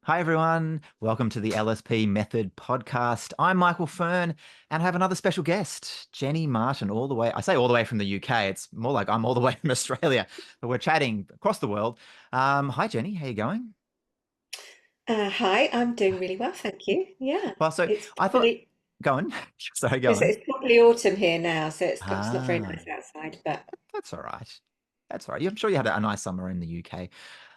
Hi, everyone. Welcome to the LSP Method Podcast. I'm Michael Fern and I have another special guest, Jenny Martin, all the way. I say all the way from the UK. It's more like I'm all the way from Australia, but we're chatting across the world. Hi, Jenny. How you going? Hi, I'm doing really well, thank you. Yeah, Well, so it's I thought, probably go on. Sorry, go it's, on. it's probably autumn here now, so it's not very Ah, nice outside. But that's all right. That's all right. I'm sure you had a nice summer in the UK.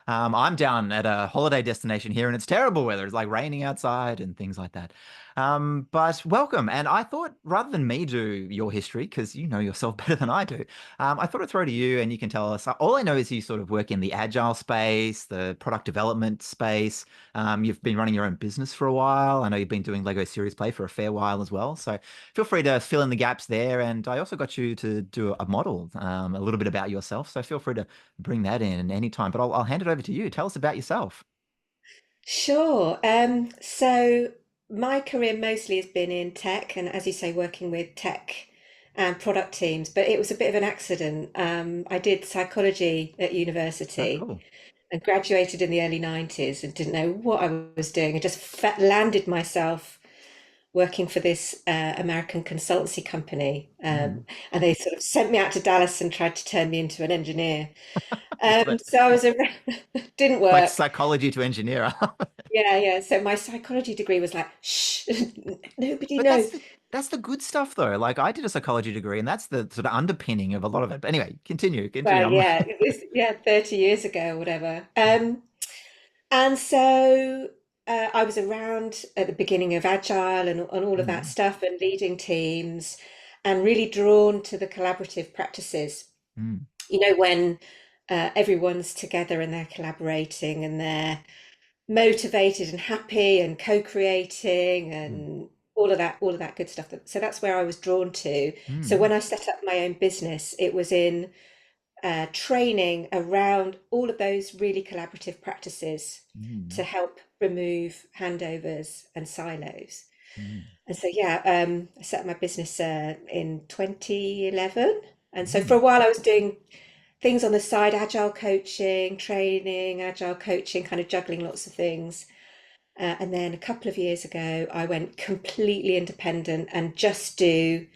I'm down at a holiday destination here and it's terrible weather. It's like raining outside and things like that. But welcome. And I thought rather than me do your history, because you know yourself better than I do, I thought I'd throw to you and you can tell us. All I know is you sort of work in the agile space, the product development space. You've been running your own business for a while. I know you've been doing Lego Series Play for a fair while as well. So feel free to fill in the gaps there. And I also got you to do a model, a little bit about yourself. So feel free to bring that in anytime. But I'll hand it over to you. Tell us about yourself. sure. So my career mostly has been in tech, and as you say, working with tech and product teams. But it was a bit of an accident. I did psychology at Oh, university cool. and graduated in the early 90s and didn't know what I was doing. I just landed myself working for this American consultancy company. Mm. And they sort of sent me out to Dallas and tried to turn me into an engineer. Love it. So I was around, didn't Like work. psychology to engineer. Yeah, yeah. So my psychology degree was like, shh, nobody But knows. that's the good stuff though. Like I did a psychology degree and that's the sort of underpinning of a lot of it. But anyway, continue. Well, yeah, it was, yeah, 30 years ago or whatever. And so I was around at the beginning of Agile and all of that Mm, stuff and leading teams and really drawn to the collaborative practices. mm, You know, when everyone's together and they're collaborating and they're motivated and happy and co-creating mm, and all of that good stuff. So that's where I was drawn to. So mm, when I set up my own business, it was in training around all of those really collaborative practices to mm, help remove handovers and silos. mm, And so, yeah, I set up my business in 2011. And so for a mm. while, I was doing things on the side, agile coaching, training, agile coaching, kind of juggling lots of things. And then a couple of years ago, I went completely independent and just do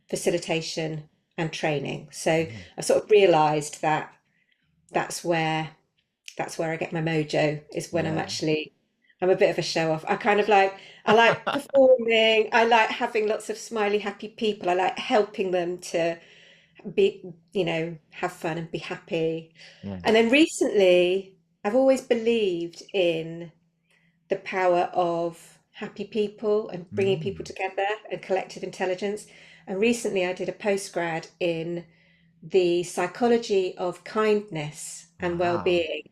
facilitation and training. So Mm. I sort of realized that that's where that's where I get my mojo is when Yeah. I'm a bit of a show off. I like performing, I like having lots of smiley, happy people. I like helping them to be, have fun and be happy. Yeah. And then recently, I've always believed in the power of happy people and bringing people Mm. together and collective intelligence. And recently, I did a postgrad in the psychology of kindness and Wow. well-being,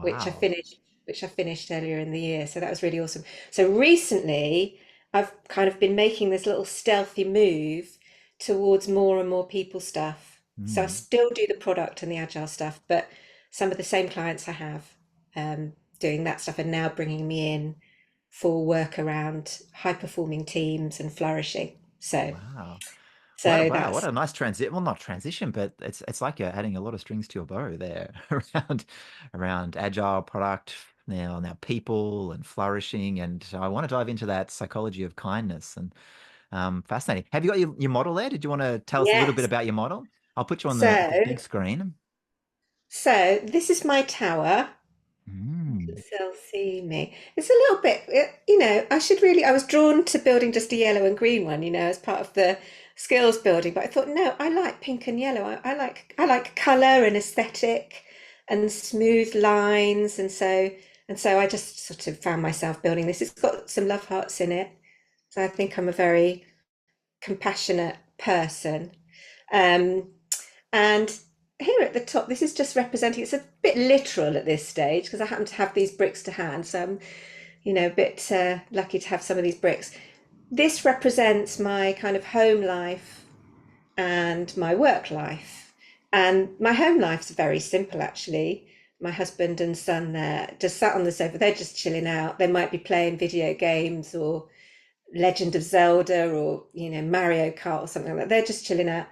which I Wow. finished, which I finished earlier in the year. So that was really awesome. So recently, I've kind of been making this little stealthy move towards more and more people stuff. So I Mm. still do the product and the agile stuff, but some of the same clients I have doing that stuff are now bringing me in for work around high performing teams and flourishing. Wow. So What that's a nice transit. Well, not transition, but it's like you're adding a lot of strings to your bow there around agile product now people and flourishing. And so I want to dive into that psychology of kindness and fascinating. Have you got your model there? Did you want to tell us a little bit yes. about your model? I'll put you on the So big screen. so this is my tower. Mm. They'll see me. It's a little bit, I was drawn to building just a yellow and green one, as part of the skills building. But I thought, no, I like pink and yellow. I like colour and aesthetic and smooth lines. And so I just sort of found myself building this. It's got some love hearts in it. So I think I'm a very compassionate person. Um, and here at the top, this is just representing, it's a bit literal at this stage because I happen to have these bricks to hand. So I'm, a bit lucky to have some of these bricks. This represents my kind of home life and my work life. And my home life's very simple, actually. My husband and son there just sat on the sofa. They're just chilling out. They might be playing video games or Legend of Zelda or, Mario Kart or something like that. They're just chilling out.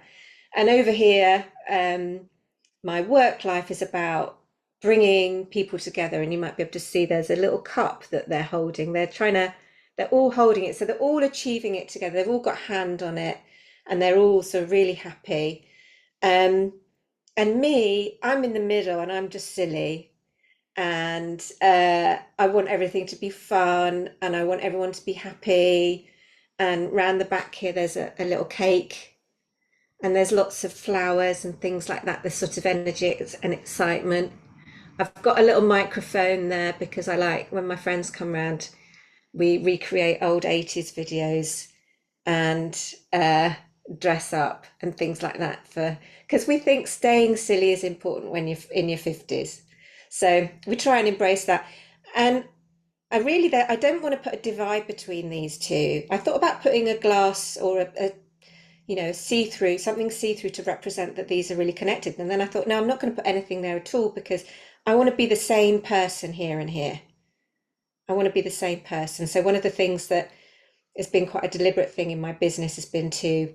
And over here, my work life is about bringing people together, and you might be able to see there's a little cup that they're holding. They're all holding it, so they're all achieving it together. They've all got a hand on it, and they're all sort of really happy. Um, and me, I'm in the middle, and I'm just silly, and I want everything to be fun, and I want everyone to be happy. And round the back here, there's a little cake, and there's lots of flowers and things like that. There's sort of energy and excitement. I've got a little microphone there because I like when my friends come round, we recreate old 80s videos and dress up and things like that for because we think staying silly is important when you're in your 50s. So we try and embrace that. And I don't want to put a divide between these two. I thought about putting a glass or see-through, something see-through to represent that these are really connected. And then I thought, no, I'm not going to put anything there at all because I want to be the same person here and here. I want to be the same person. So one of the things that has been quite a deliberate thing in my business has been to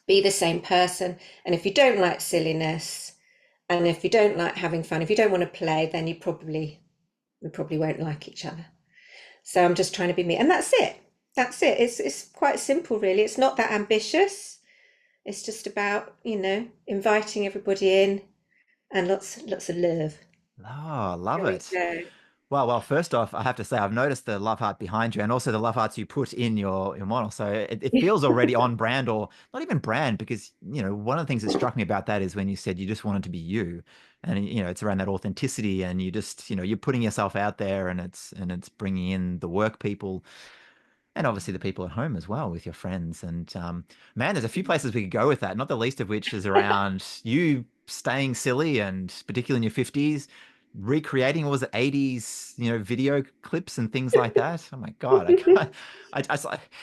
be the same person. And if you don't like silliness, and if you don't like having fun, if you don't want to play, then we probably won't like each other. So I'm just trying to be me, and that's it. That's it. It's quite simple, really. It's not that ambitious. It's just about, inviting everybody in and lots of love. Oh, love There we it. go. Well, first off, I have to say I've noticed the love heart behind you and also the love hearts you put in your model. So it feels already on brand or not even brand because, one of the things that struck me about that is when you said you just wanted to be you and, it's around that authenticity and you just, you're putting yourself out there and it's bringing in the work people and obviously the people at home as well with your friends. And man, there's a few places we could go with that, not the least of which is around you staying silly and particularly in your 50s, recreating, what was it, 80s, video clips and things like that. Oh my God. I can't,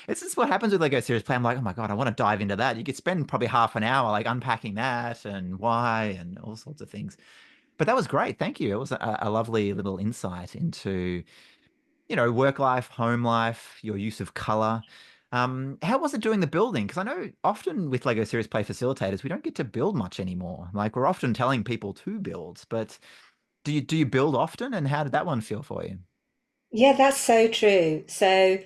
it's just what happens with Lego Serious Play. I'm like, oh my God, I want to dive into that. You could spend probably half an hour like unpacking that and why and all sorts of things. But that was great. Thank you. It was a lovely little insight into work life, home life, your use of color. How was it doing the building? Because I know often with Lego Serious Play facilitators, we don't get to build much anymore. Like we're often telling people to build, but do you build often? And how did that one feel for you? Yeah, that's so true. So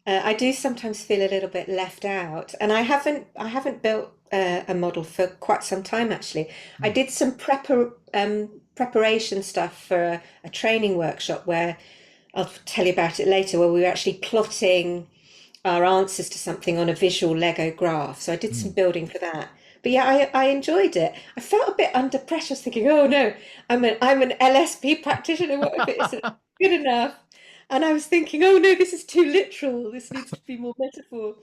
I do sometimes feel a little bit left out, and I haven't built a model for quite some time actually. I Hmm. did some preparation stuff for a training workshop where I'll tell you about it later, where we were actually plotting our answers to something on a visual Lego graph. So I did some Hmm. building for that. But yeah, I enjoyed it. I felt a bit under pressure. I was thinking, oh no, I'm an LSP practitioner. What if it isn't good enough? And I was thinking, oh no, this is too literal. This needs to be more metaphor.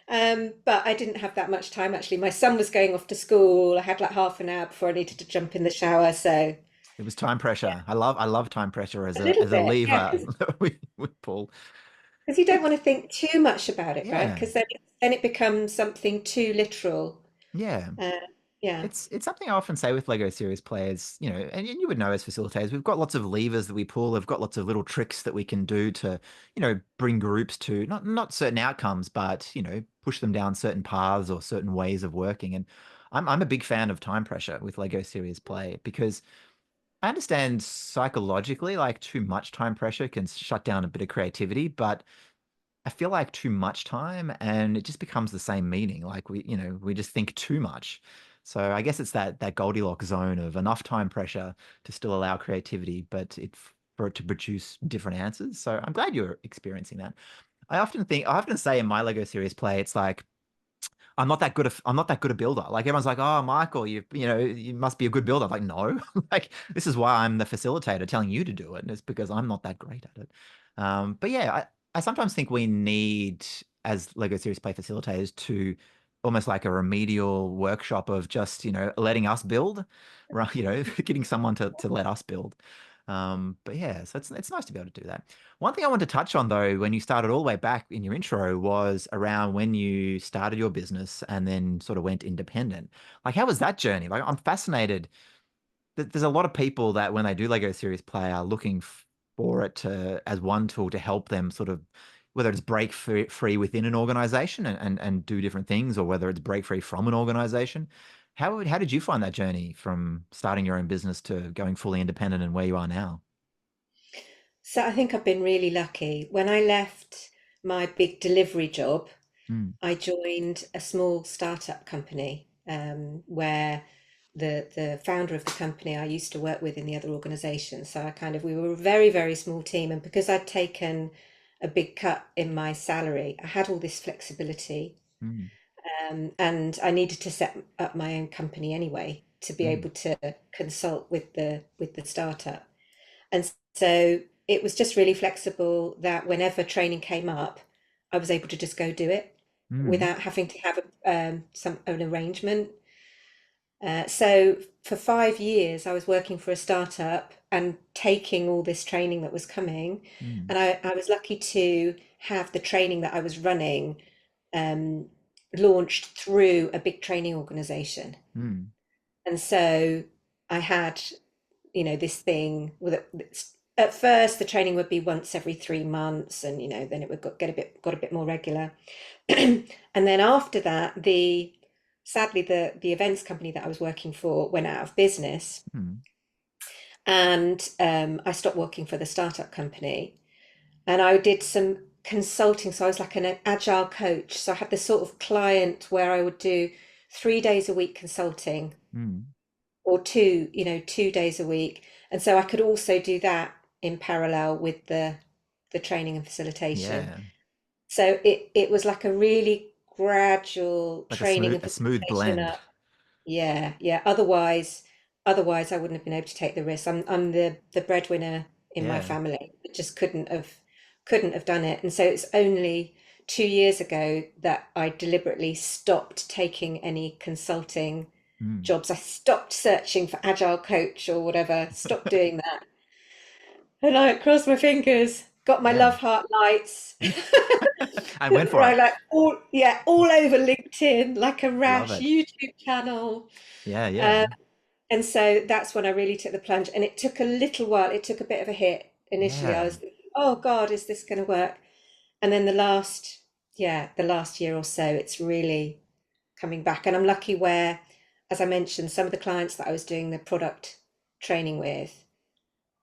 But I didn't have that much time actually. My son was going off to school. I had like half an hour before I needed to jump in the shower. So It was time pressure. I love time pressure as a a little as a bit, yeah, lever because that we pull. you don't It, want to think too much about it, right? yeah, Because then it becomes something too literal. yeah. Uh, yeah. It's something I often say with Lego series players, and you would know as facilitators, we've got lots of levers that we pull. We've got lots of little tricks that we can do to, bring groups to not certain outcomes, but push them down certain paths or certain ways of working. And I'm a big fan of time pressure with Lego series play because I understand psychologically, like too much time pressure can shut down a bit of creativity, but I feel like too much time and it just becomes the same meaning. Like we just think too much. So I guess it's that Goldilocks zone of enough time pressure to still allow creativity, but for it to produce different answers. So I'm glad you're experiencing that. I often say in my Lego series play, it's like I'm not that good a builder. Like everyone's like, oh, Michael, you must be a good builder. I'm like, no, like this is why I'm the facilitator telling you to do it. And it's because I'm not that great at it. But yeah, I sometimes think we need, as Lego Series Play facilitators, to almost like a remedial workshop of just, letting us build, right? Getting someone to let us build. But yeah, so it's nice to be able to do that. One thing I want to touch on though, when you started all the way back in your intro, was around when you started your business and then sort of went independent. Like, how was that journey? Like, I'm fascinated that there's a lot of people that when they do Lego Series Play are looking for it to as one tool to help them sort of whether it's break free within an organization and do different things, or whether it's break free from an organization. How did you find that journey from starting your own business to going fully independent and where you are now? So I think I've been really lucky. When I left my big delivery job, Mm, I joined a small startup company where the founder of the company I used to work with in the other organization. So we were a very, very small team. And because I'd taken a big cut in my salary, I had all this flexibility. mm, And I needed to set up my own company anyway to be mm, able to consult with the startup. And so it was just really flexible that whenever training came up, I was able to just go do it mm, without having to have an arrangement. So for 5 years, I was working for a startup and taking all this training that was coming. mm, And I was lucky to have the training that I was running um, launched through a big training organization. mm. And so I had, this thing with at first the training would be once every 3 months, and then it would got a bit more regular. And then after that, the sadly the events company that I was working for went out of business, Mm. and I stopped working for the startup company, and I did some consulting. So I was like an agile coach. So I had this sort of client where I would do 3 days a week consulting, Mm. or 2 days a week. And so I could also do that in parallel with the training and facilitation. Yeah, So it was like a really gradual like training and a smooth facilitation blend. up. Yeah, yeah. Otherwise I wouldn't have been able to take the risk. I'm the breadwinner in my Yeah. family. I just couldn't have done it. And so it's only 2 years ago that I deliberately stopped taking any consulting Mm. jobs. I stopped searching for agile coach or whatever, stopped doing that. And I crossed my fingers, got my Yeah. love heart lights. I went for Right, it. like all over LinkedIn, like a Love rash, it. YouTube channel. Yeah, yeah. Uh, and so that's when I really took the plunge. And it took a little while, it took a bit of a hit. Initially, I Yeah. was thinking, oh God, is this going to work? And then the last year or so, it's really coming back. And I'm lucky where, as I mentioned, some of the clients that I was doing the product training with,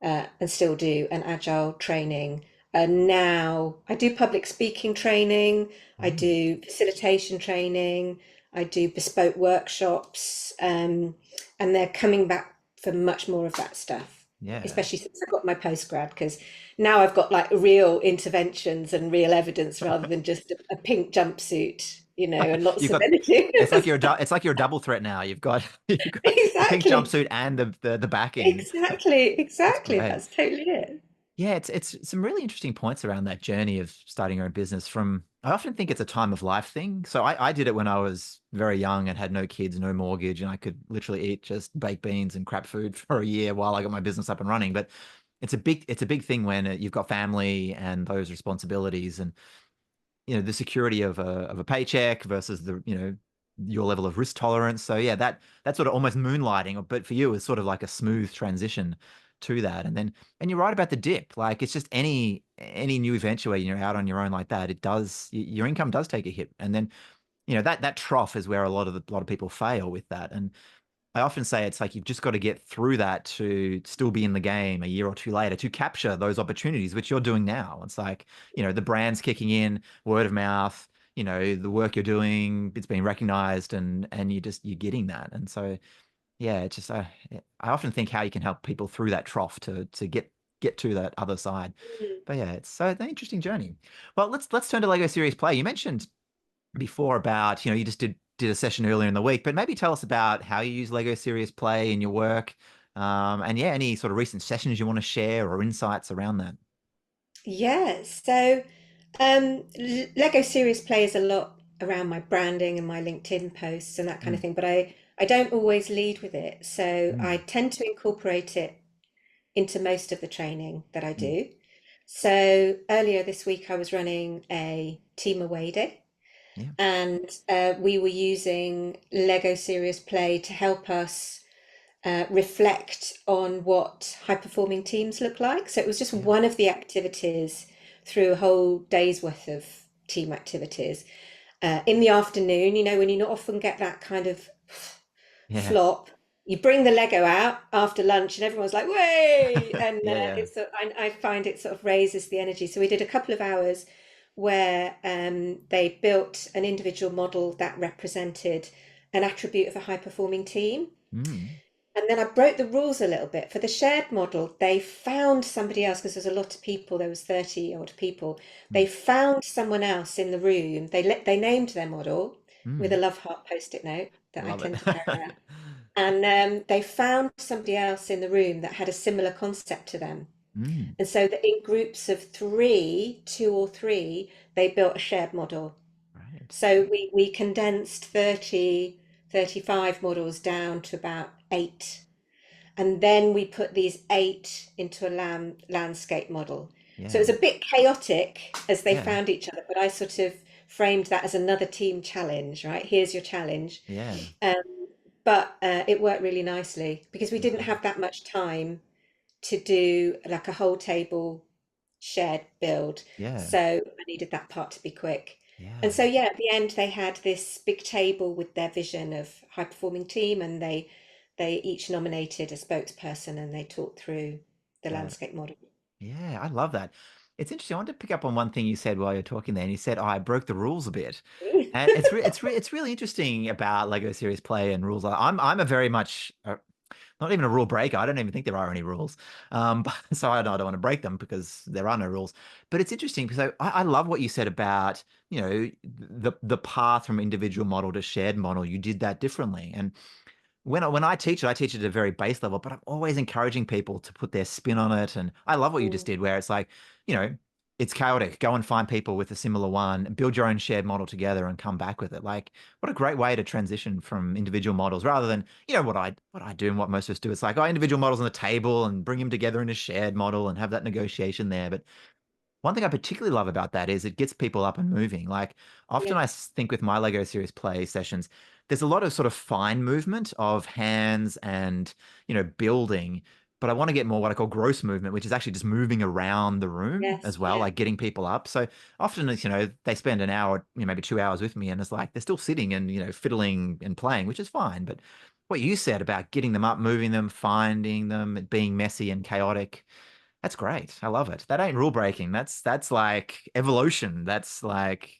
and still do an agile training. Now I do public speaking training, I Mm. do facilitation training, I do bespoke workshops, and they're coming back for much more of that stuff, Yeah. especially since I got my postgrad, because now I've got like real interventions and real evidence rather than just a pink jumpsuit, and lots You've of got energy. it's like you're a double threat now. You've got the pink Exactly, jumpsuit and the backing. exactly, That's exactly. great. That's totally it. Yeah, it's some really interesting points around that journey of starting your own business from I often think it's a time of life thing. So I did it when I was very young and had no kids, no mortgage, and I could literally eat just baked beans and crap food for a year while I got my business up and running. But it's a big thing when you've got family and those responsibilities and the security of a paycheck versus your level of risk tolerance. So yeah, that sort of almost moonlighting, but for you it's sort of like a smooth transition to that. And you're right about the dip. Like it's just any new venture where you're out on your own like that, it does your income does take a hit. And then that trough is where a lot of people fail with that. And I often say it's like you've just got to get through that to still be in the game a year or two later to capture those opportunities, which you're doing now. It's like, the brand's kicking in, word of mouth, the work you're doing, it's being recognized and you're getting that. And so, yeah, it's just, I often think how you can help people through that trough to get to that other side. But yeah, it's an interesting journey. Well, let's turn to Lego Serious Play. You mentioned before about, you just did a session earlier in the week, but maybe tell us about how you use Lego Serious Play in your work. And yeah, any sort of recent sessions you want to share or insights around that. Yeah, so Lego Serious plays a lot around my branding and my LinkedIn posts and that kind of Mm, thing, but I don't always lead with it. So I mm, tend to incorporate it into most of the training that I mm, do. So earlier this week, I was running a team away day, yeah, and we were using Lego Serious Play to help us reflect on what high performing teams look like. So it was just yeah, one of the activities through a whole day's worth of team activities. In the afternoon, when you not often get that kind of Yeah. flop. You bring the Lego out after lunch, and everyone's like, "Way!" And Yeah, yeah. I find it sort of raises the energy. So we did a couple of hours where they built an individual model that represented an attribute of a high-performing team. Mm, And then I broke the rules a little bit. For the shared model, they found somebody else because there's a lot of people, there was 30 odd people. mm, They found someone else in the room. They named their model with a mm. love heart post-it note that I Love it. tend to carry around. And they found somebody else in the room that had a similar concept to them. Mm, And so that in groups of three, two or three, they built a shared model. right. So we condensed 30, 35 models down to about eight. And then we put these eight into a landscape model. So it was Yeah. a bit chaotic as they Yeah. found each other, but I sort of framed that as another team challenge, right? Here's your challenge. Yeah. But it worked really nicely because we didn't Love have it. that much time to do like a whole table shared build. Yeah. So I needed that part to be quick. And Yeah. so, yeah, at the end, they had this big table with their vision of high performing team, and they each nominated a spokesperson and they talked through the Yeah. landscape model. Yeah. I love that. It's interesting. I wanted to pick up on one thing you said while you're talking there, and you said, "Oh, I broke the rules a bit," and it's really interesting about Lego Series play and rules. I'm a very much not even a rule breaker. I don't even think there are any rules. But, so I don't want to break them because there are no rules. But it's interesting because I love what you said about, the path from individual model to shared model. You did that differently. And when I teach it, I teach it at a very base level, but I'm always encouraging people to put their spin on it. And I love what you just Mm, did, where it's like, you know, it's chaotic. Go and find people with a similar one, build your own shared model together and come back with it. Like, what a great way to transition from individual models rather than, what I do and what most of us do. It's like, oh, individual models on the table and bring them together in a shared model and have that negotiation there. But one thing I particularly love about that is it gets people up and moving. Like often yeah, think with my Lego series play sessions, there's a lot of sort of fine movement of hands and, building, but I want to get more what I call gross movement, which is actually just moving around the room yes, as well, yeah, like getting people up. So often it's, they spend an hour, maybe 2 hours with me and it's like they're still sitting and, fiddling and playing, which is fine. But what you said about getting them up, moving them, finding them, it being messy and chaotic, that's great. I love it. That ain't rule breaking. That's like evolution. That's like,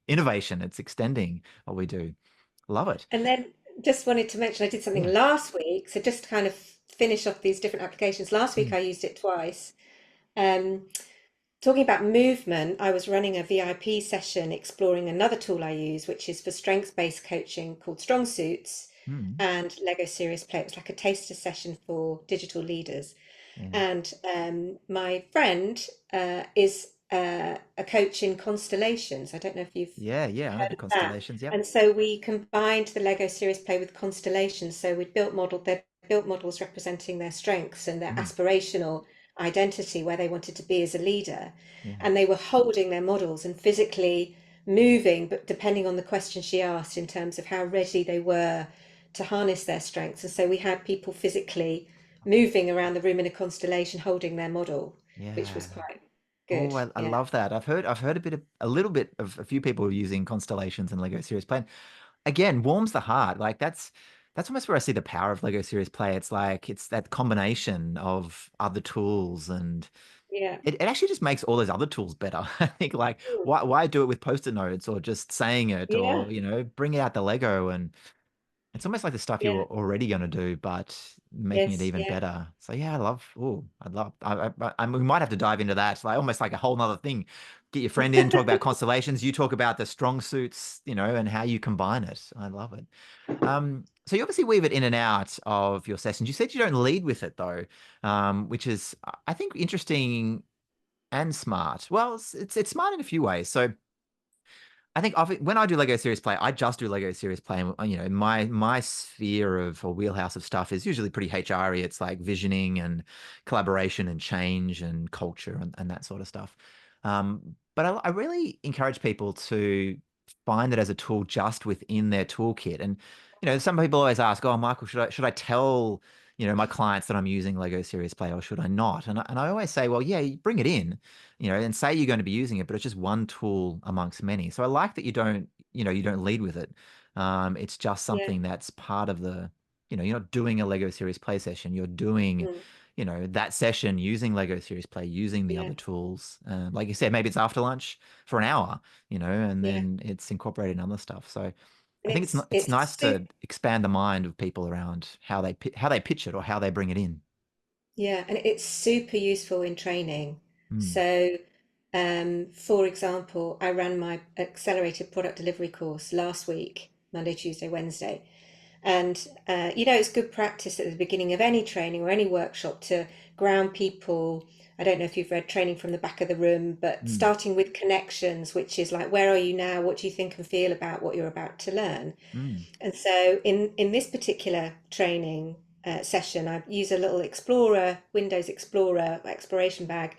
innovation. It's extending what we do. Love it. and then just wanted to mention I did something Yeah. last week, so just to kind of finish off these different applications. Last week Mm, I used it twice. um, Talking about movement, I was running a VIP session exploring another tool I use, which is for strengths-based coaching called Strong Suits mm, and Lego Serious Play. It was like a taster session for digital leaders. yeah. And my friend is a coach in constellations. I don't know if you've Yeah, yeah. I know heard the of that. constellations. Yep. And so we combined the Lego Serious Play with constellations. So they built models representing their strengths and their Mm, aspirational identity, where they wanted to be as a leader. yeah. And they were holding their models and physically moving, but depending on the question she asked in terms of how ready they were to harness their strengths. And so we had people physically moving around the room in a constellation holding their model, which was Yeah. quite Oh, good. I Yeah. love that. I've heard a little bit of a few people using constellations and Lego Serious Play. Again, warms the heart. Like that's almost where I see the power of Lego Serious Play. It's like it's that combination of other tools and Yeah. it actually just makes all those other tools better. I think like Mm. why do it with post-it notes or just saying it Yeah. or bring out the Lego and it's almost like the stuff you Yeah. were already going to do, but making it Yes. even Yeah. better. So yeah, we might have to dive into that. It's like almost like a whole nother thing. Get your friend in, talk about constellations. You talk about the strong suits, and how you combine it. I love it. So you obviously weave it in and out of your sessions. You said you don't lead with it though, which is I think interesting and smart. Well, it's smart in a few ways. So I think when I do Lego Serious Play, I just do Lego Serious Play. And, my sphere of or wheelhouse of stuff is usually pretty HR-y. It's like visioning and collaboration and change and culture and that sort of stuff. But I really encourage people to find it as a tool just within their toolkit. And, some people always ask, oh, Michael, should I tell, my clients that I'm using Lego Serious Play or should I not? And I always say, well, yeah, you bring it in and say you're going to be using it, but it's just one tool amongst many. So I like that you don't lead with it. It's just Yeah. something that's part of you're not doing a Lego Series Play session. You're doing, Mm, that session using Lego Series Play, using the yeah, other tools. Like you said, maybe it's after lunch for an hour, and yeah. then it's incorporated in other stuff. So I And think it's it's nice super, to expand the mind of people around how they pitch it or how they bring it in. yeah, and it's super useful in training. Mm, So, for example, I ran my accelerated product delivery course last week, Monday, Tuesday, Wednesday. And it's good practice at the beginning of any training or any workshop to ground people. I don't know if you've read Training from the Back of the Room, but mm, starting with connections, which is like, where are you now? What do you think and feel about what you're about to learn? mm, And so in this particular training session, I use a little Explorer, Windows Explorer exploration bag,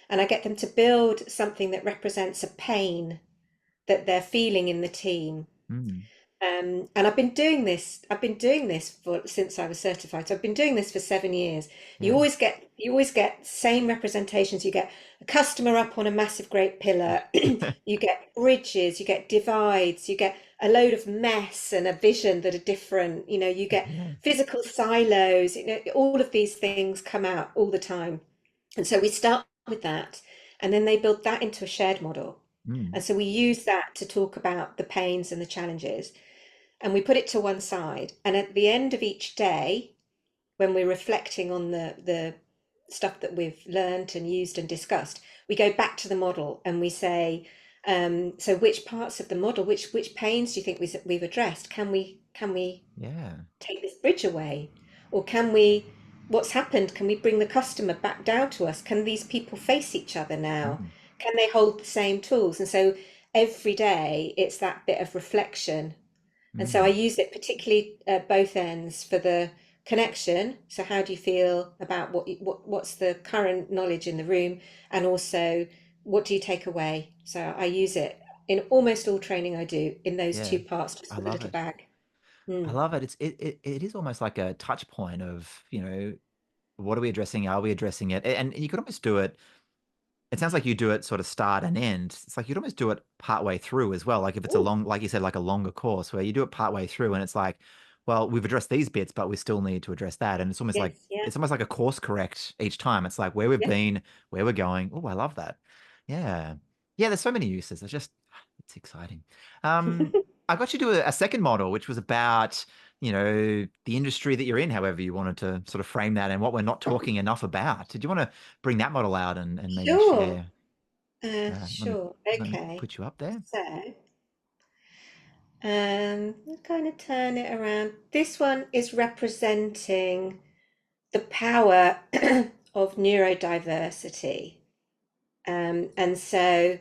and I get them to build something that represents a pain that they're feeling in the team. mm. And I've been doing this. I've been doing this for since I was certified. So I've been doing this for 7 years. Yeah. You always get same representations. You get a customer up on a massive great pillar. You get bridges. You get divides. You get a load of mess and a vision that are different. You get Yeah. physical silos. All of these things come out all the time. And so we start with that, and then they build that into a shared model. Mm, And so we use that to talk about the pains and the challenges, and we put it to one side. And at the end of each day, when we're reflecting on the stuff that we've learned and used and discussed, we go back to the model and we say, so which parts of the model, which pains do you think we've addressed? Can we yeah. take this bridge away? Or can we, what's happened? Can we bring the customer back down to us? Can these people face each other now? Mm, Can they hold the same tools? And so every day it's that bit of reflection. And so I mm. use it particularly at both ends for the connection. So how do you feel about what's the current knowledge in the room, and also what do you take away? So I use it in almost all training I do in those Yeah. two parts, just I with a love little it. bag. I Mm. love it. It is almost like a touch point of, what are we addressing? Are we addressing it? And you could almost do it. It sounds like you do it sort of start and end. It's like you'd almost do it part way through as well. Like if it's a Ooh, long, like you said, like a longer course where you do it part way through and it's like, well, we've addressed these bits, but we still need to address that. And yes, yeah, it's almost like a course correct each time. It's like where we've yeah. been, where we're going. Oh, I love that. Yeah. Yeah, there's so many uses. It's exciting. I got you to a second model, which was about, the industry that you're in, however you wanted to sort of frame that and what we're not talking enough about. Did you want to bring that model out and maybe Sure, share? Let me sure. Okay. put you up there. So, I'll kind of turn it around. This one is representing the power of neurodiversity. And so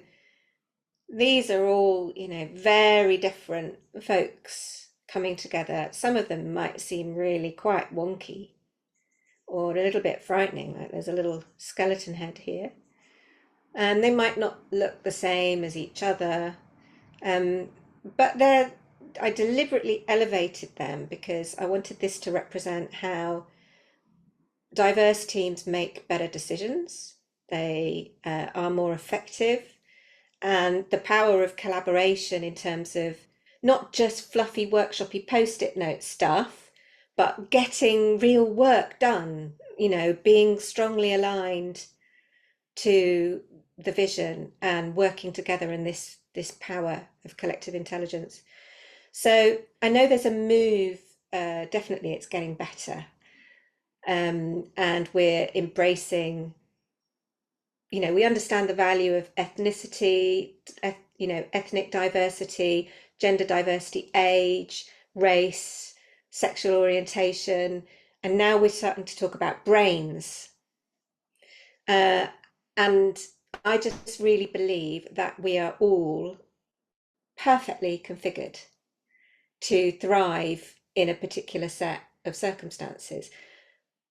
these are all, very different folks coming together. Some of them might seem really quite wonky or a little bit frightening, like there's a little skeleton head here. And they might not look the same as each other. Um, but I deliberately elevated them because I wanted this to represent how diverse teams make better decisions. They are more effective, and the power of collaboration in terms of not just fluffy workshoppy post-it note stuff, but getting real work done, being strongly aligned to the vision and working together in this power of collective intelligence. So I know there's a move, definitely it's getting better. And we're embracing, we understand the value of ethnicity, ethnic diversity, gender diversity, age, race, sexual orientation, and now we're starting to talk about brains. Uh, and I just really believe that we are all perfectly configured to thrive in a particular set of circumstances.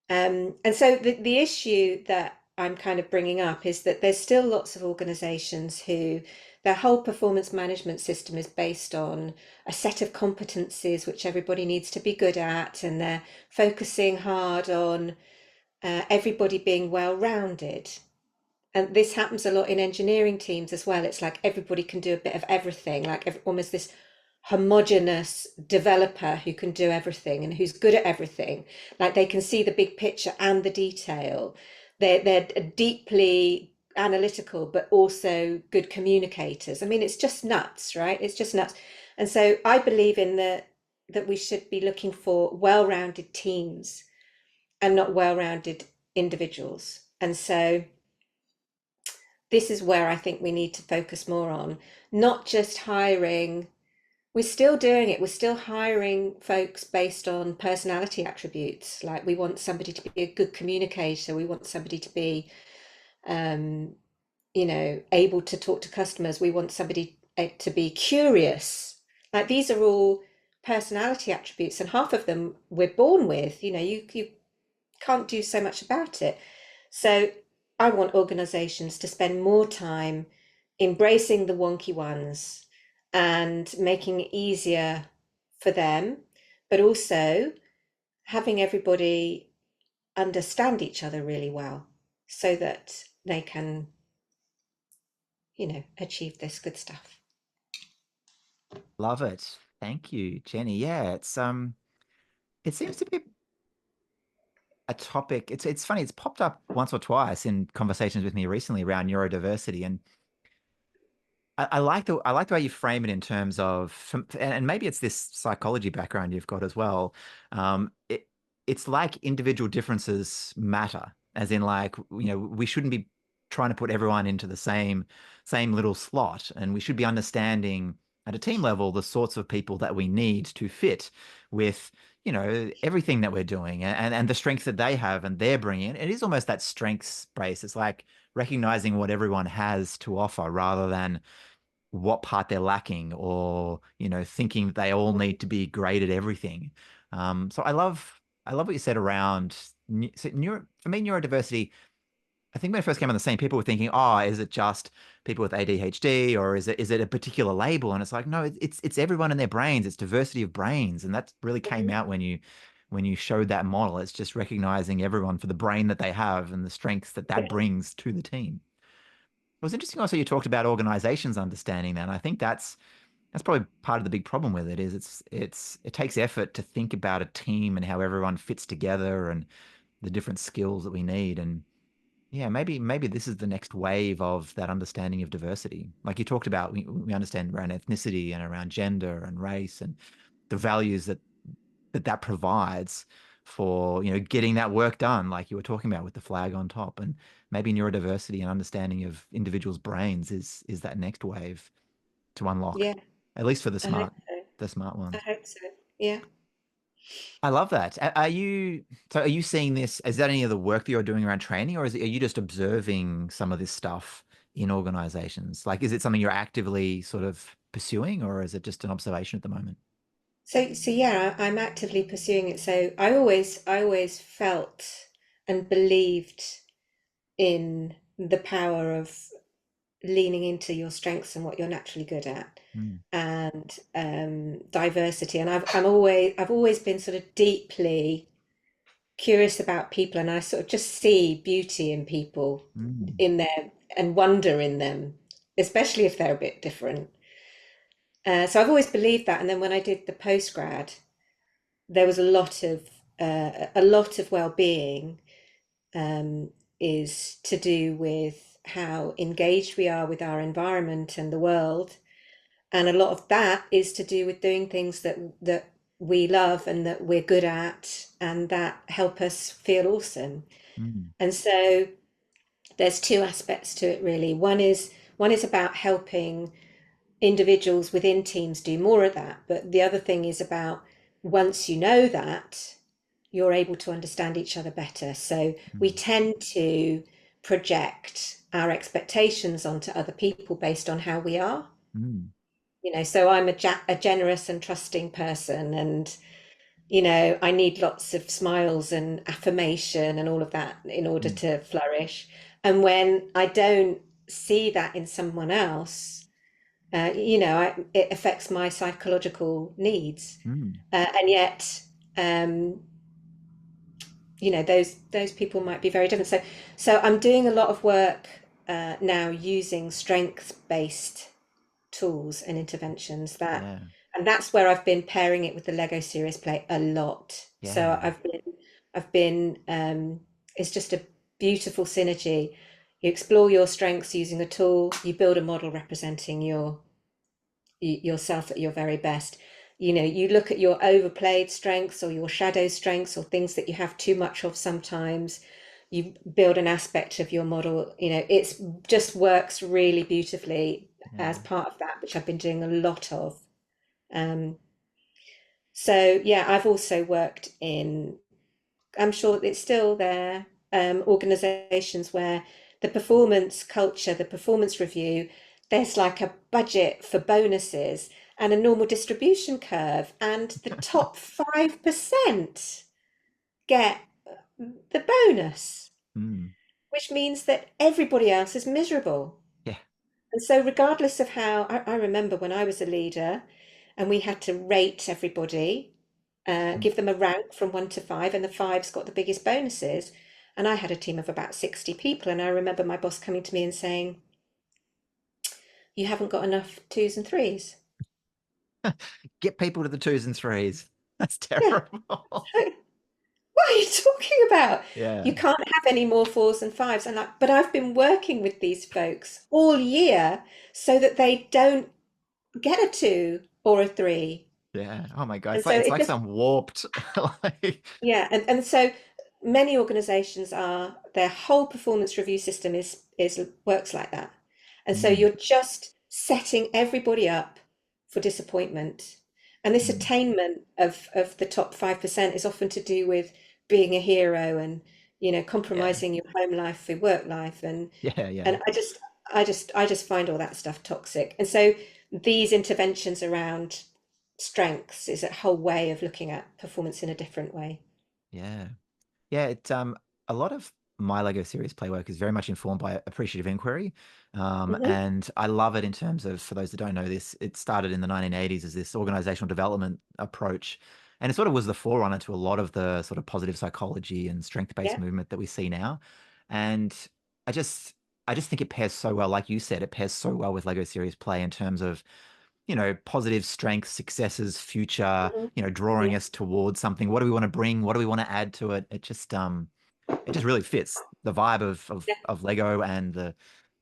And so the issue that I'm kind of bringing up is that there's still lots of organizations who their whole performance management system is based on a set of competencies which everybody needs to be good at, and they're focusing hard on everybody being well-rounded. And this happens a lot in engineering teams as well. It's like everybody can do a bit of everything, like almost this homogenous developer who can do everything and who's good at everything. Like they can see the big picture and the detail. They're deeply analytical, but also good communicators. I mean, it's just nuts, right? It's just nuts. And so I believe in that we should be looking for well-rounded teams and not well-rounded individuals. And so this is where I think we need to focus more on, not just hiring. We're still doing it. We're still hiring folks based on personality attributes. Like we want somebody to be a good communicator. We want somebody to be, um, able to talk to customers. We want somebody to be curious. Like these are all personality attributes, and half of them we're born with. You can't do so much about it. So I want organizations to spend more time embracing the wonky ones and making it easier for them, but also having everybody understand each other really well so that they can, achieve this good stuff. Love it. Thank you, Jenny. Yeah, it seems to be a topic. It's funny. It's popped up once or twice in conversations with me recently around neurodiversity, and I like the way you frame it in terms of, and maybe it's this psychology background you've got as well. It's like individual differences matter, as in like we shouldn't be trying to put everyone into the same little slot, and we should be understanding at a team level the sorts of people that we need to fit with everything that we're doing, and the strengths that they have and they're bringing. It is almost that strengths base. It's like recognizing what everyone has to offer rather than what part they're lacking, or thinking they all need to be great at everything. So I love what you said around for me, neurodiversity. I think when it first came on the scene, people were thinking, oh, is it just people with ADHD, or is it a particular label? And it's like, no, it's everyone in their brains. It's diversity of brains, and that really came out when you showed that model. It's just recognizing everyone for the brain that they have and the strengths that brings to the team. It was interesting also you talked about organizations understanding that. And I think that's probably part of the big problem with it is it takes effort to think about a team and how everyone fits together and the different skills that we need. And yeah, maybe this is the next wave of that understanding of diversity. Like you talked about, we understand around ethnicity and around gender and race and the values that provides for getting that work done, like you were talking about with the flag on top. And maybe neurodiversity and understanding of individuals' brains is that next wave to unlock, Yeah, at least for the I hope smart so. the smart I ones. hope so. Yeah. I love that. Are you seeing this? Is that any of the work that you're doing around training, or are you just observing some of this stuff in organizations? Like, is it something you're actively sort of pursuing, or is it just an observation at the moment? So yeah, I'm actively pursuing it. So I always felt and believed in the power of leaning into your strengths and what you're naturally good at, Mm, and diversity. And I've always been sort of deeply curious about people, and I sort of just see beauty in people, mm, in there, and wonder in them, especially if they're a bit different. So I've always believed that. And then when I did the postgrad, there was a lot of well-being, um, is to do with how engaged we are with our environment and the world, and a lot of that is to do with doing things that we love and that we're good at and that help us feel awesome. mm, And so there's two aspects to it really. One is about helping individuals within teams do more of that, but the other thing is about, once you know that, you're able to understand each other better. So we mm, tend to project our expectations onto other people based on how we are. mm, So I'm a generous and trusting person, and I need lots of smiles and affirmation and all of that in order mm, to flourish. And when I don't see that in someone else, it affects my psychological needs. mm. And yet, um, those people might be very different. So I'm doing a lot of work now using strengths-based tools and interventions that Yeah. And that's where I've been pairing it with the Lego Serious Play a lot. So Yeah. it's just a beautiful synergy. You explore your strengths using a tool, you build a model representing yourself at your very best. You know, you look at your overplayed strengths or your shadow strengths or things that you have too much of sometimes. You build an aspect of your model, you know, it's just works really beautifully as Yeah. part of that, which I've been doing a lot of. Um, so yeah, I've also worked in, I'm sure it's still there, organizations where the performance culture, the performance review, there's like a budget for bonuses and a normal distribution curve, and the top 5% get the bonus, Mm. which means that everybody else is miserable. Yeah. And so, regardless of how, I remember when I was a leader and we had to rate everybody, Mm. give them a rank from 1 to 5, and the fives got the biggest bonuses. And I had a team of about 60 people. And I remember my boss coming to me and saying, "You haven't got enough twos and threes." Get people to the twos and threes. That's Yeah. terrible. So, what are you talking about? Yeah. You can't have any more fours and fives. And like, but I've been working with these folks all year so that they don't get a two or a three. Yeah. Oh my God. And It's so like it just, some warped like yeah, and so many organizations are, their whole performance review system is works like that. And so mm, you're just setting everybody up for disappointment. And this mm. attainment of the top 5% is often to do with being a hero and, you know, Yeah. compromising your home life for work life. Yeah. Yeah. And I just find all that stuff toxic. And so these interventions around strengths is a whole way of looking at performance in a different way. Yeah. Yeah, a lot of my Lego series play work is very much informed by appreciative inquiry. Hmm. And I love it in terms of, for those that don't know this, it started in the 1980s as this organizational development approach. And it sort of was the forerunner to a lot of the sort of positive psychology and strength-based Yeah. movement that we see now. And I just I just think it pairs so well, like you said, it pairs so well with Lego series play in terms of positive strengths, successes, future, Hmm. drawing Hmm. us towards something. What do we want to bring? What do we want to add to it? It just really fits the vibe Yeah. of Lego and the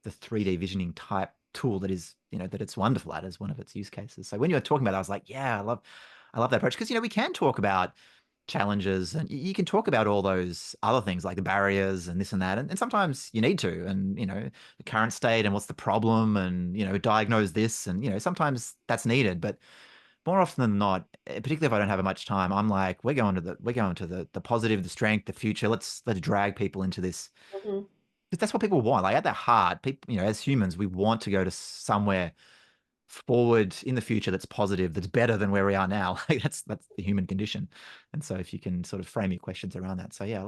3D visioning type tool that is, that it's wonderful at as one of its use cases. So when you were talking about it, I was like, yeah, I love that approach because we can talk about challenges and you can talk about all those other things like the barriers and this and that and sometimes you need to and the current state and what's the problem and diagnose this and sometimes that's needed but more often than not, particularly if I don't have much time, I'm like, we're going to the positive, the strength, the future. Let's drag people into this Hmm. because that's what people want. Like at their heart, people, as humans, we want to go to somewhere forward in the future that's positive, that's better than where we are now. Like that's the human condition. And so if you can sort of frame your questions around that. So yeah, I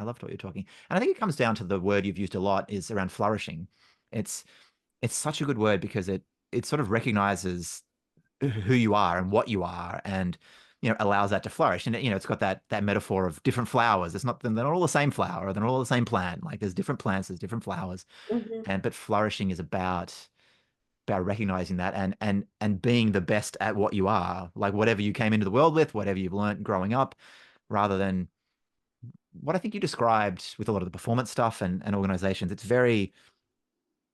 loved what you're talking. And I think it comes down to the word you've used a lot is around flourishing. It's it's such a good word because it sort of recognizes who you are and what you are and allows that to flourish and it's got that metaphor of different flowers. It's not they're not all the same flower or they're not all the same plant. Like there's different plants, there's different flowers, Hmm. and but flourishing is about recognizing that and being the best at what you are, like whatever you came into the world with, whatever you've learned growing up, rather than what I think you described with a lot of the performance stuff and organizations. It's very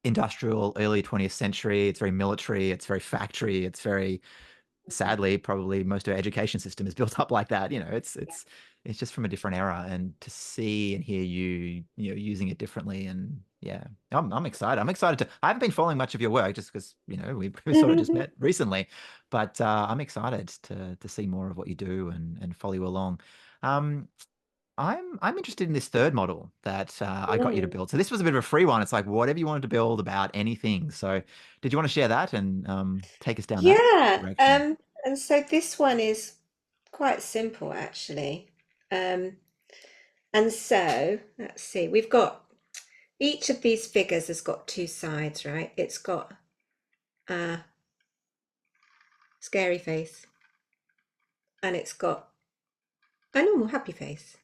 industrial, early 20th century. It's very military. It's very factory. It's very sadly, probably most of our education system is built up like that. It's just from a different era, and to see and hear using it differently, and yeah, I'm excited. I'm excited to. I haven't been following much of your work just because we sort of just Hmm. met recently, but I'm excited to see more of what you do and follow you along. Um, I'm interested in this third model that I got you to Mm. build. So this was a bit of a free one. It's like whatever you wanted to build about anything. So did you want to share that and take us down that Yeah. direction? And so this one is quite simple actually. Um, and so let's see, we've got each of these figures has got two sides, right? It's got a scary face and it's got a normal happy face.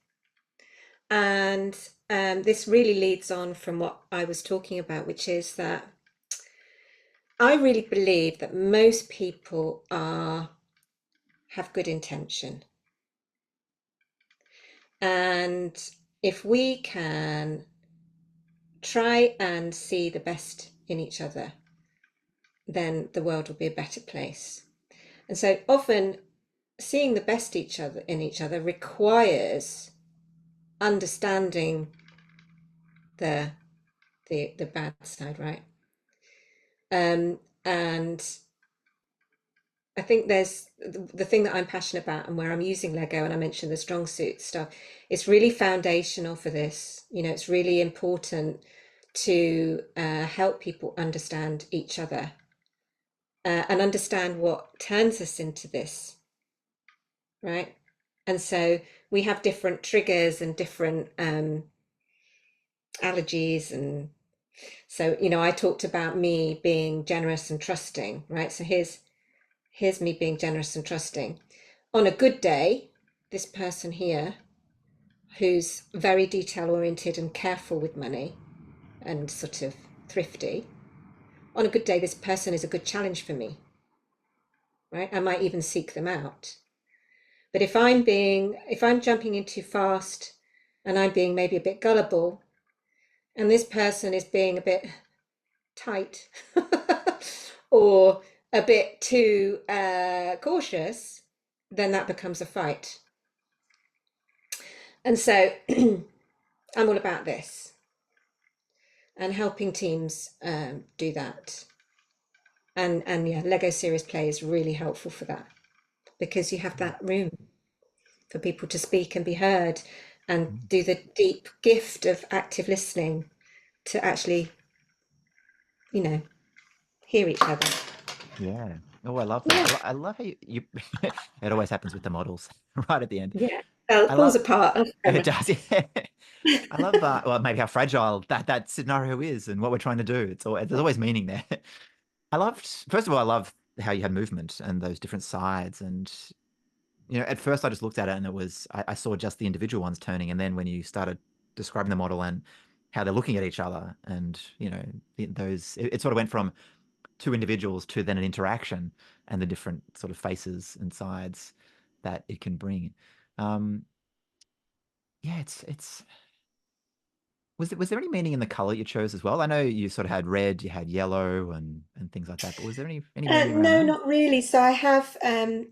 And this really leads on from what I was talking about, which is that I really believe that most people are have good intention. And if we can try and see the best in each other, then the world will be a better place. And so often seeing the best in each other requires understanding the the bad side, right? And I think there's the thing that I'm passionate about and where I'm using Lego, and I mentioned the strong suit stuff, it's really foundational for this. You know, it's really important to help people understand each other and understand what turns us into this, right? And so we have different triggers and different allergies. And so, you know, I talked about me being generous and trusting, right? So here's me being generous and trusting. On a good day, this person here, who's very detail oriented and careful with money and sort of thrifty, on a good day, this person is a good challenge for me, right? I might even seek them out. But if I'm jumping in too fast and I'm being maybe a bit gullible, and this person is being a bit tight or a bit too cautious, then that becomes a fight. And so I'm all about this and helping teams do that. And yeah, Lego Serious Play is really helpful for that because you have that room for people to speak and be heard and Mm. do the deep gift of active listening to actually, you know, hear each other. Yeah. Oh, I love that. Yeah, I love how you it always happens with the models right at the end. yeah. Well, it I falls love apart off it camera. does. Yeah. I love well maybe how fragile that scenario is and what we're trying to do. There's always meaning there. I loved first of all I love how you had movement and those different sides and you know at first I just looked at it and I saw just the individual ones turning and then when you started describing the model and how they're looking at each other and you know it sort of went from two individuals to then an interaction and the different sort of faces and sides that it can bring. Um, yeah, it's was there any meaning in the color you chose as well? I know you sort of had red, you had yellow and things like that, but was there any meaning around No, that? not really. So I have, have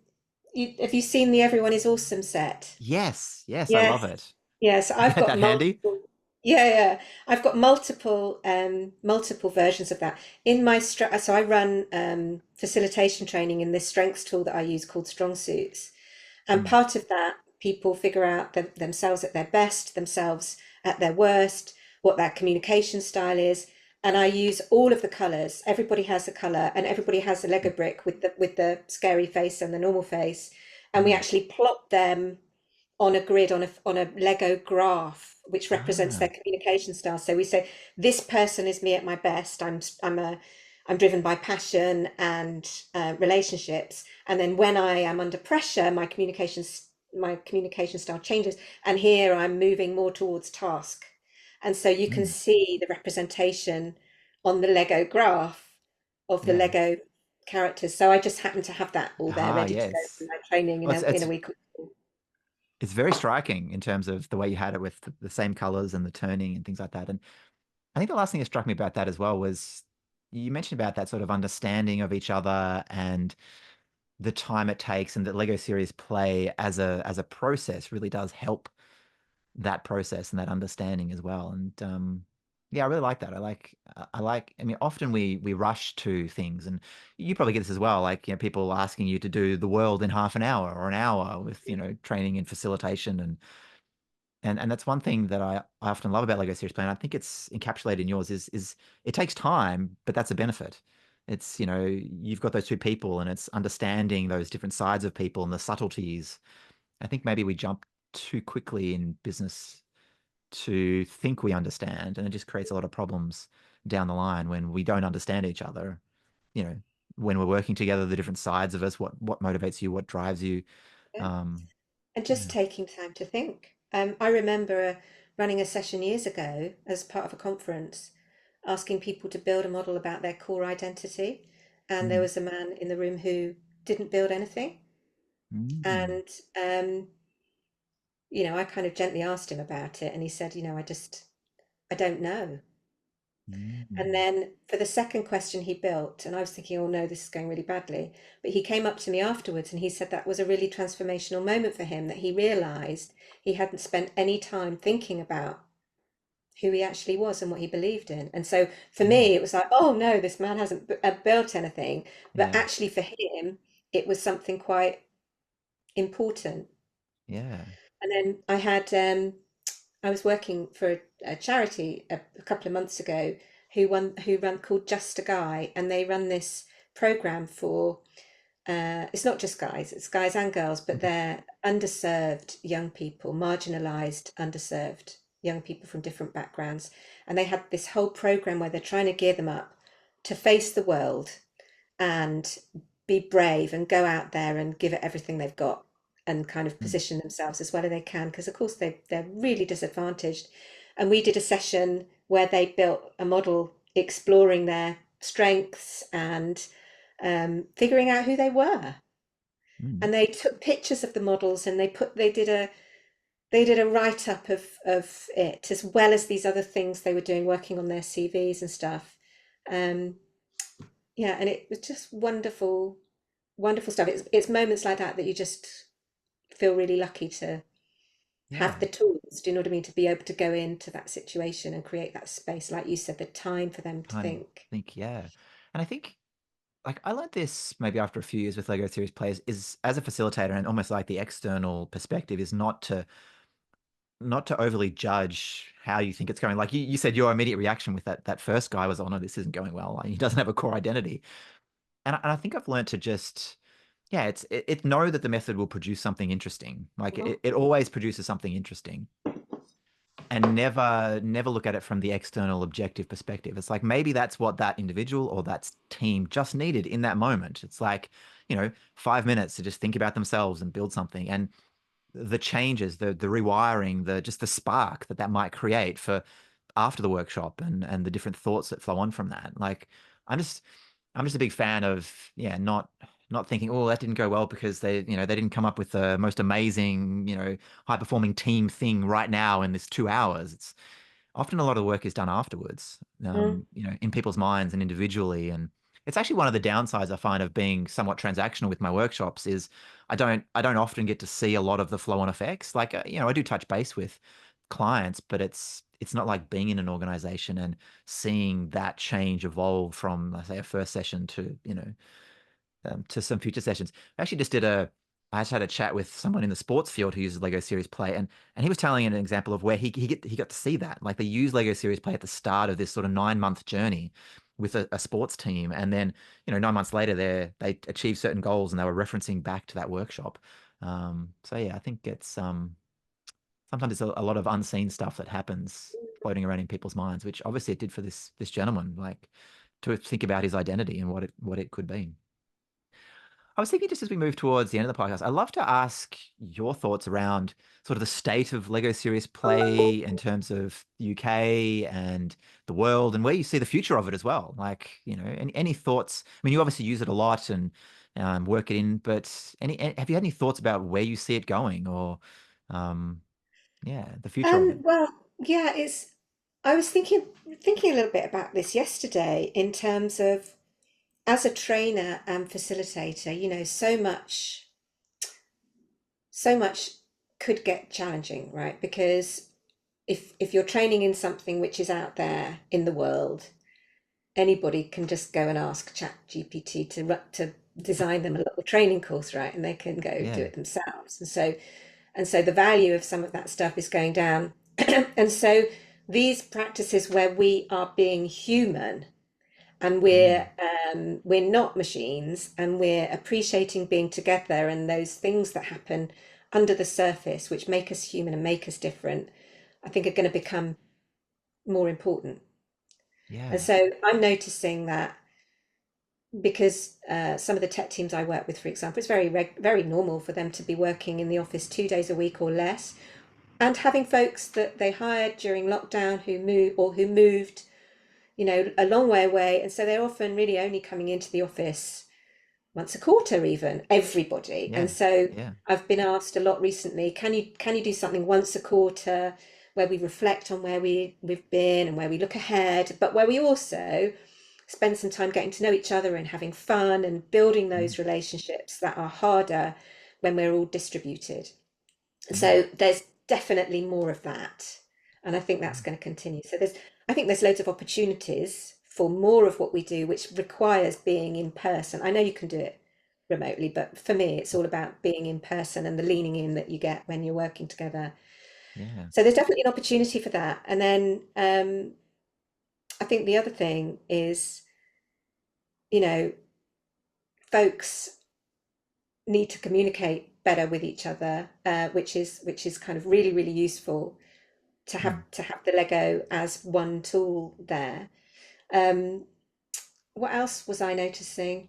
you seen the Everyone is Awesome set? Yes, I Yes. love it. Yes, You I've had got that handy? multiple. Yeah, yeah. I've got multiple versions of that in my so I run facilitation training in this strengths tool that I use called Strong Suits. And Mm, part of that, people figure out themselves at their best, themselves at their worst, what their communication style is. And I use all of the colors. Everybody has a color, and everybody has a Lego mm, brick with the scary face and the normal face. And we mm. actually plot them on a grid on a Lego graph, which represents their Ah, communication style. So we say this person is me at my best. I'm driven by passion and relationships. And then when I am under pressure, my communication style changes. And here I'm moving more towards task. And so you can mm, see the representation on the Lego graph of the yeah. Lego characters. So I just happen to have that all there Ah, ready to go yes. for my training Well, in a week or two. it's very striking in terms of the way you had it with the same colors and the turning and things like that. And I think the last thing that struck me about that as well was you mentioned about that sort of understanding of each other and the time it takes, and that Lego series play as a process really does help that process and that understanding as well. And yeah, I really like that. I like. I mean, often we rush to things, and you probably get this as well. Like you know, people asking you to do the world in half an hour or an hour with you know training and facilitation and that's one thing that I often love about Lego Serious Play, and I think it's encapsulated in yours is it takes time, but that's a benefit. It's, you know, you've got those two people and it's understanding those different sides of people and the subtleties. I think maybe we jump too quickly in business to think we understand, and it just creates a lot of problems down the line when we don't understand each other. You know, when we're working together, the different sides of us, what motivates you, what drives you. Yeah. Um, And yeah. just taking time to think. I remember running a session years ago as part of a conference, asking people to build a model about their core identity. And there Mm, was a man in the room who didn't build anything. Mm. And I kind of gently asked him about it, and he said, I don't know. And Mm. then for the second question he built, and I was thinking, oh no, this is going really badly. But he came up to me afterwards and he said that was a really transformational moment for him, that he realized he hadn't spent any time thinking about who he actually was and what he believed in. And so for Yeah. me, it was like, oh no, this man hasn't built anything. But Yeah. actually, for him, it was something quite important. Yeah. And then I was working for a charity a couple of months ago who run called Just a Guy, and they run this program for it's not just guys, it's guys and girls, but Mhm. they're underserved young people, marginalized, underserved young people from different backgrounds. And they had this whole program where they're trying to gear them up to face the world and be brave and go out there and give it everything they've got and kind of Mm. position themselves as well as they can, because of course they're really disadvantaged. And we did a session where they built a model exploring their strengths and figuring out who they were. Mm. And they took pictures of the models and they did a write up of it, as well as these other things they were doing, working on their CVs and stuff. Um, yeah, and it was just wonderful, wonderful stuff. It's moments like that that you just feel really lucky to have Yeah. the tools. Do you know what I mean? To be able to go into that situation and create that space, like you said, the time for them to Time. think. Think. Yeah. And I think like I learned this maybe after a few years with Lego Series players is as a facilitator and almost like the external perspective is not to overly judge how you think it's going. Like you said, your immediate reaction with that first guy was, oh no, this isn't going well. Like, he doesn't have a core identity. And I think I've learned to just yeah, it know that the method will produce something interesting. Like Mhm. it always produces something interesting. And never look at it from the external objective perspective. It's like maybe that's what that individual or that team just needed in that moment. It's like, 5 minutes to just think about themselves and build something. And the changes, the rewiring, the just the spark that might create for after the workshop and the different thoughts that flow on from that. Like I'm just I'm just a big fan of yeah, not thinking, oh, that didn't go well because they didn't come up with the most amazing, high performing team thing right now in this 2 hours. It's often a lot of the work is done afterwards, Mm. in people's minds and individually. And it's actually one of the downsides I find of being somewhat transactional with my workshops is I don't often get to see a lot of the flow on effects. Like, I do touch base with clients, but it's not like being in an organization and seeing that change evolve from, let's say, a first session to some future sessions. I just had a chat with someone in the sports field who uses Lego Series Play, and he was telling an example of where he got to see that. Like they use Lego Series Play at the start of this sort of 9 month journey with a sports team, and then 9 months later they achieved certain goals, and they were referencing back to that workshop. So yeah, I think it's sometimes it's a lot of unseen stuff that happens floating around in people's minds, which obviously it did for this gentleman, like to think about his identity and what it could be. I was thinking just as we move towards the end of the podcast, I'd love to ask your thoughts around sort of the state of Lego Serious Play in terms of the UK and the world and where you see the future of it as well. Like, any thoughts? I mean, you obviously use it a lot and work it in, but have you had any thoughts about where you see it going or, um, yeah, the future of it? Well, yeah, it's. I was thinking a little bit about this yesterday in terms of, as a trainer and facilitator, so much could get challenging, right? Because if you're training in something which is out there in the world, anybody can just go and ask Chat GPT to design them a little training course, right? And they can go do Yeah. it themselves. And so the value of some of that stuff is going down. And so these practices where we are being human and Mm. we're not machines, and we're appreciating being together and those things that happen under the surface which make us human and make us different, I think are going to become more important. And Yeah. so I'm noticing that, because some of the tech teams I work with, for example, it's very normal for them to be working in the office 2 days a week or less, and having folks that they hired during lockdown who moved, a long way away, and so they're often really only coming into the office once a quarter even, everybody. And Yeah. so Yeah. I've been asked a lot recently, can you do something once a quarter where we reflect on where we've been and where we look ahead, but where we also spend some time getting to know each other and having fun and building Mm, those relationships that are harder when we're all distributed. mm, So there's definitely more of that. And I think that's mm, going to continue. So I think there's loads of opportunities for more of what we do, which requires being in person. I know you can do it remotely, but for me, it's all about being in person and the leaning in that you get when you're working together. yeah. So there's definitely an opportunity for that. And then I think the other thing is, you know, folks need to communicate better with each other, which is kind of really, really useful Mm, to have the Lego as one tool there. Um, what else was I noticing?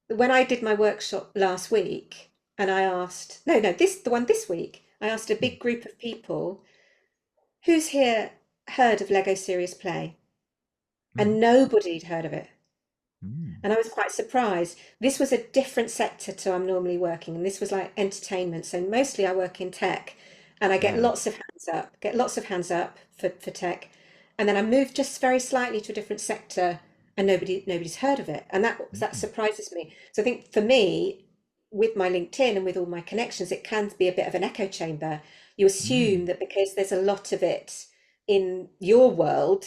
When I did my workshop last week, and I asked, no, the one this week, I asked a mm, big group of people, who's here heard of Lego Serious Play? mm, And nobody'd heard of it. mm. And I was quite surprised. This was a different sector to I'm normally working, and this was like entertainment. So mostly I work in tech, and I Yeah. get lots of hands up for tech. And then I moved just very slightly to a different sector, and nobody's heard of it. And that Mm, surprises me. So I think for me, with my LinkedIn and with all my connections, it can be a bit of an echo chamber. You assume mm. that because there's a lot of it in your world,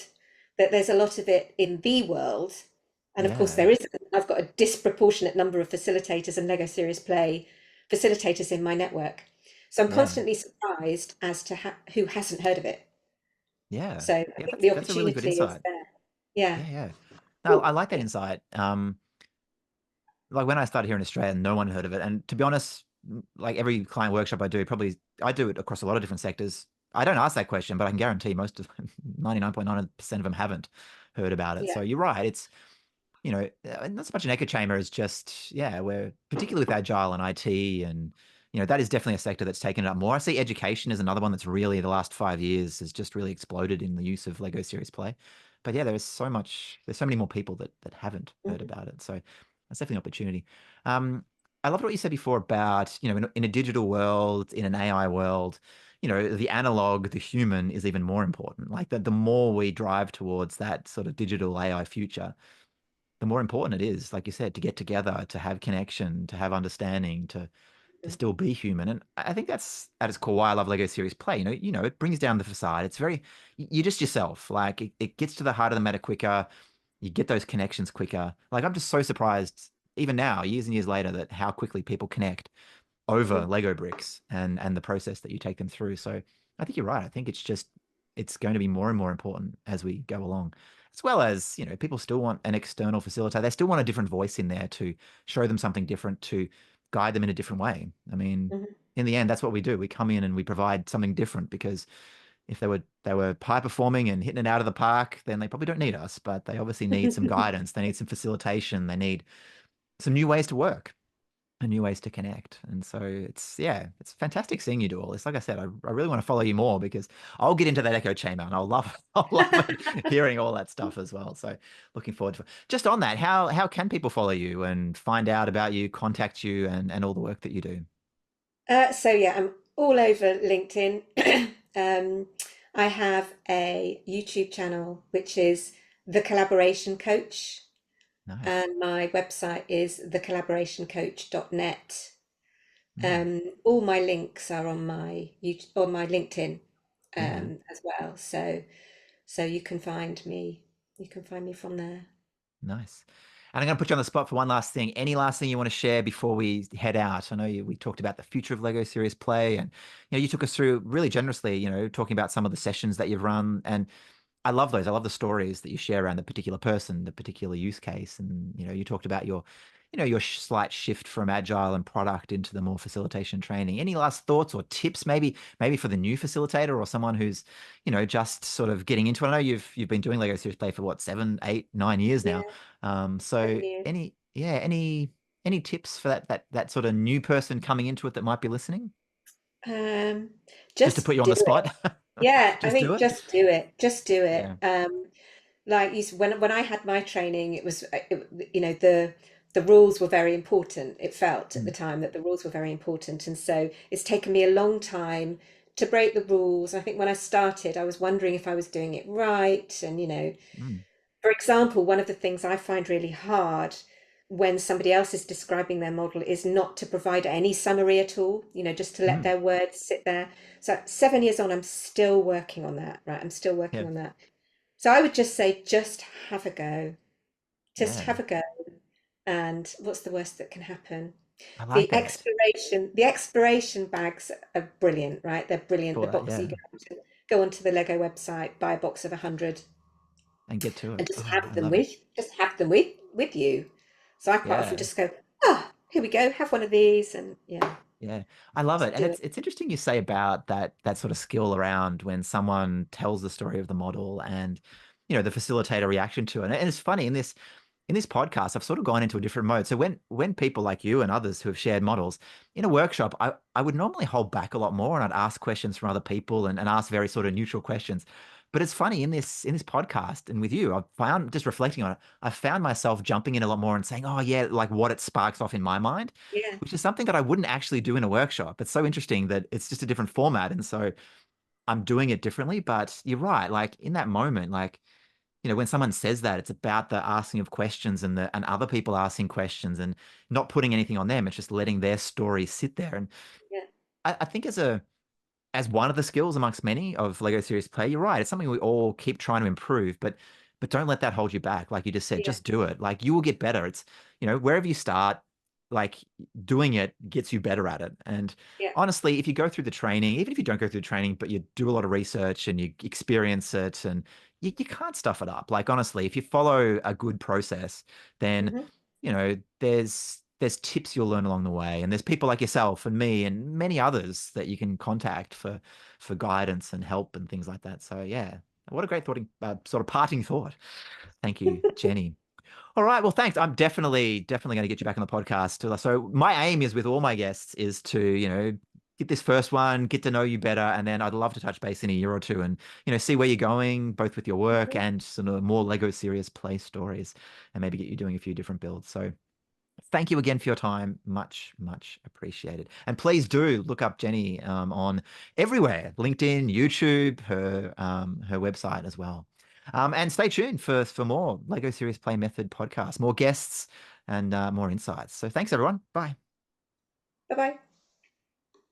that there's a lot of it in the world, and of course, Yeah. there isn't. I've got a disproportionate number of facilitators and Lego Serious Play facilitators in my network. So I'm Yeah. constantly surprised as to who hasn't heard of it. Yeah. So I Yeah. think That's the that's a really good opportunity is insight. there. Yeah. Yeah. Yeah. No, I like that Yeah. insight. Like when I started here in Australia, no one heard of it. And to be honest, like every client workshop I do, probably I do it across a lot of different sectors. I don't ask that question, but I can guarantee most of 99.9% of them haven't heard about it. Yeah. So you're right. It's, not so much an echo chamber as just, yeah, we're particularly with Agile and IT and, that is definitely a sector that's taken it up more. I see education is another one that's really the last 5 years has just really exploded in the use of Lego Serious Play. But yeah, there's so many more people that haven't heard Mhm. about it. So that's definitely an opportunity. Um, I loved what you said before about, in a digital world, in an AI world, the analog, the human is even more important. Like the more we drive towards that sort of digital AI future, the more important it is, like you said, to get together, to have connection, to have understanding, to still be human. And I think that's at its core why I love Lego Series Play. It brings down the facade. It's very you're just yourself. Like it gets to the heart of the matter quicker. You get those connections quicker. Like I'm just so surprised, even now, years and years later, that how quickly people connect over Mhm. Lego bricks and the process that you take them through. So I think you're right. I think it's going to be more and more important as we go along. As well as, people still want an external facilitator. They still want a different voice in there to show them something different, to guide them in a different way. I mean, Mhm. in the end, that's what we do. We come in and we provide something different because if they were high performing and hitting it out of the park, then they probably don't need us, but they obviously need some guidance. They need some facilitation. They need some new ways to work and new ways to connect. And so it's fantastic seeing you do all this. Like I said, I really want to follow you more because I'll get into that echo chamber and I'll love I'll love it hearing all that stuff as well. So looking forward to it. Just on that, how can people follow you and find out about you, contact you and all the work that you do? So yeah, I'm all over LinkedIn. um, I have a YouTube channel which is The Collaboration Coach, Nice. and my website is thecollaborationcoach.net. Mm, All my links are on my YouTube, on my LinkedIn, yeah. as well. So you can find me. You can find me from there. Nice. And I'm going to put you on the spot for one last thing. Any last thing you want to share before we head out? I know we talked about the future of Lego Serious Play, and you took us through really generously, talking about some of the sessions that you've run, and I love those. I love the stories that you share around the particular person, the particular use case, and you talked about your slight shift from agile and product into the more facilitation training. Any last thoughts or tips, maybe for the new facilitator or someone who's just sort of getting into it? I know you've been doing Lego Serious Play for what, 7, 8, 9 years Yeah, now. So 7 years. any tips for that sort of new person coming into it that might be listening? Um, Just to put just you on do the it. spot, Yeah, I just do think it. just do it. Just do it. Yeah. like when I had my training, it was the rules were very important. It felt at the Mm, time that the rules were very important, and so it's taken me a long time to break the rules. I think when I started, I was wondering if I was doing it right, and mm, for example, one of the things I find really hard when somebody else is describing their model is not to provide any summary at all, just to let mm. their words sit there. So 7 years on, I'm still working on that, right? I'm still working Yeah, on that. So I would just say, just have a go. Just yeah. have a go. And what's the worst that can happen? I like The it. exploration bags are brilliant, right? They're brilliant. For The that, box you yeah. go onto the Lego website, buy a box of 100, And get to it. and just Oh, have I them love it. with you. So I quite often Yeah. just go, ah, here we go, have one of these, and yeah, Yeah, I love it. just And do it. it's interesting you say about that sort of skill around when someone tells the story of the model and the facilitator reaction to it. And it's funny in this podcast, I've sort of gone into a different mode. So when people like you and others who have shared models in a workshop, I would normally hold back a lot more and I'd ask questions from other people and ask very sort of neutral questions. But it's funny in this podcast and with you, I've found just reflecting on it, I found myself jumping in a lot more and saying, oh yeah, like what it sparks off in my mind, Yeah, which is something that I wouldn't actually do in a workshop. It's so interesting that it's just a different format. And so I'm doing it differently. But you're right, like in that moment, like when someone says that, it's about the asking of questions and other people asking questions and not putting anything on them. It's just letting their story sit there. And yeah, I think as one of the skills amongst many of Lego Serious Play, you're right. It's something we all keep trying to improve, but don't let that hold you back. Like you just said, yeah, just do it. Like you will get better. It's, wherever you start, like doing it gets you better at it. And yeah, honestly, if you go through the training, even if you don't go through the training, but you do a lot of research and you experience it and you can't stuff it up. Like honestly, if you follow a good process, then hmm there's tips you'll learn along the way, and there's people like yourself and me and many others that you can contact for guidance and help and things like that. So yeah, what a great thought, sort of parting thought. Thank you, Jenny. All right, well, thanks. I'm definitely going to get you back on the podcast. So my aim is with all my guests is to get this first one, get to know you better, and then I'd love to touch base in a year or two and see where you're going, both with your work hmm and sort of more Lego Serious Play stories, and maybe get you doing a few different builds. So thank you again for your time. Much, much appreciated. And please do look up Jenny on everywhere, LinkedIn, YouTube, her website as well. And stay tuned for more Lego Serious Play Method podcast, more guests and more insights. So thanks, everyone. Bye. Bye bye.